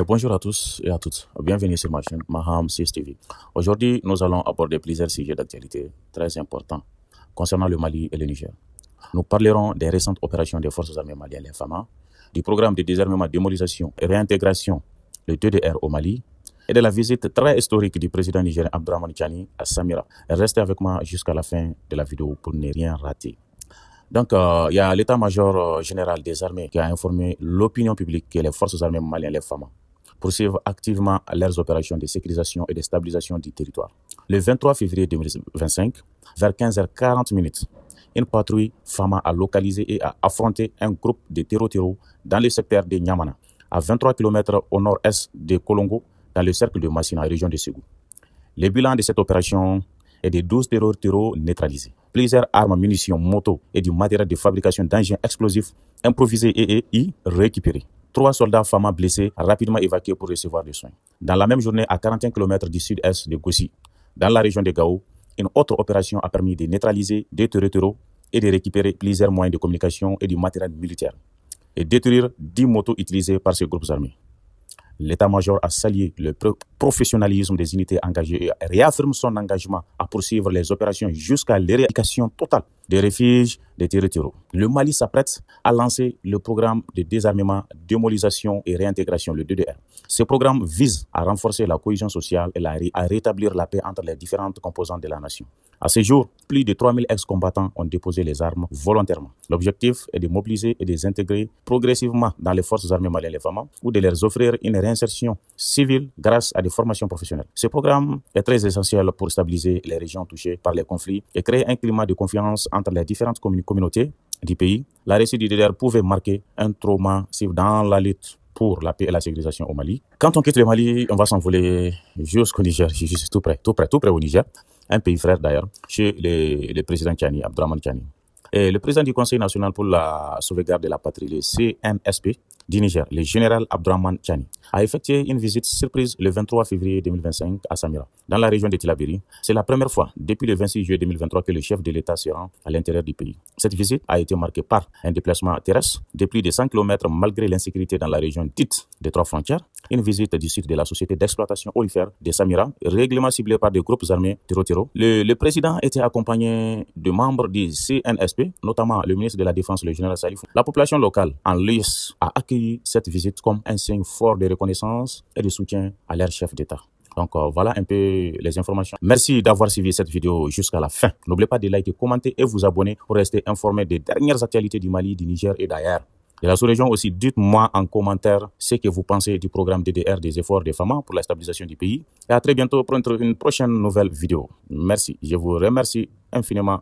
Bonjour à tous et à toutes. Bienvenue sur ma chaîne Maham CSTV. Aujourd'hui, nous allons aborder plusieurs sujets d'actualité très importants concernant le Mali et le Niger. Nous parlerons des récentes opérations des forces armées maliennes, les FAMA, du programme de désarmement, démobilisation et réintégration, le TDR au Mali, et de la visite très historique du président nigérien Abdraman Chani à Samira. Restez avec moi jusqu'à la fin de la vidéo pour ne rien rater. Donc, il y a l'état-major général des armées qui a informé l'opinion publique que les forces armées maliennes, les FAMA, poursuivent activement leurs opérations de sécurisation et de stabilisation du territoire. Le 23 février 2025, vers 15h40, une patrouille FAMA a localisé et a affronté un groupe de terreaux dans le secteur de Niamana, à 23 km au nord-est de Kolongo, dans le cercle de Massina, région de Ségou. Le bilan de cette opération est de 12 terreaux neutralisés. Plusieurs armes, munitions, motos et du matériel de fabrication d'engins explosifs improvisés et récupérés. 3 soldats FAMA blessés rapidement évacués pour recevoir des soins. Dans la même journée, à 41 km du sud-est de Gossi, dans la région de Gao, une autre opération a permis de neutraliser 2 terreaux et de récupérer plusieurs moyens de communication et du matériel militaire et détruire 10 motos utilisées par ces groupes armés. L'état-major a salué le professionnalisme des unités engagées et réaffirme son engagement à poursuivre les opérations jusqu'à l'éradication totale des refuges des terreaux. Le Mali s'apprête à lancer le programme de désarmement, démobilisation et réintégration, le DDR. Ce programme vise à renforcer la cohésion sociale et à rétablir la paix entre les différentes composantes de la nation. À ce jour, plus de 3000 ex-combattants ont déposé les armes volontairement. L'objectif est de mobiliser et de les intégrer progressivement dans les forces armées maliennes, les FAMA, ou de leur offrir une réinsertion civile grâce à des formations professionnelles. Ce programme est très essentiel pour stabiliser les régions touchées par les conflits et créer un climat de confiance entre les différentes communautés du pays. La réussite du DDR pouvait marquer un trauma dans la lutte pour la paix et la sécurisation au Mali. Quand on quitte le Mali, on va s'envoler jusqu'au Niger, juste tout près au Niger, un pays frère d'ailleurs, chez le président Chani, Abdraman Chani. Et le président du Conseil national pour la sauvegarde de la patrie, le CNSP du Niger, le général Abdraman Chani, a effectué une visite surprise le 23 février 2025 à Samira, dans la région de Tillabéri. C'est la première fois depuis le 26 juillet 2023 que le chef de l'État se rend à l'intérieur du pays. Cette visite a été marquée par un déplacement terrestre de plus de 100 km malgré l'insécurité dans la région dite des 3 frontières, une visite du site de la société d'exploitation aurifère de Samira, règlement ciblé par des groupes armés terreaux. Le président était accompagné de membres du CNSP, notamment le ministre de la Défense, le général Salif. La population locale en lice a accueilli cette visite comme un signe fort de reconnaissance et de soutien à leur chef d'État. Donc voilà un peu les informations. Merci d'avoir suivi cette vidéo jusqu'à la fin. N'oubliez pas de liker, commenter et vous abonner pour rester informé des dernières actualités du Mali, du Niger et d'ailleurs. De la sous-région aussi, dites-moi en commentaire ce que vous pensez du programme DDR des efforts des FAMA pour la stabilisation du pays. Et à très bientôt pour une prochaine nouvelle vidéo. Merci, je vous remercie infiniment.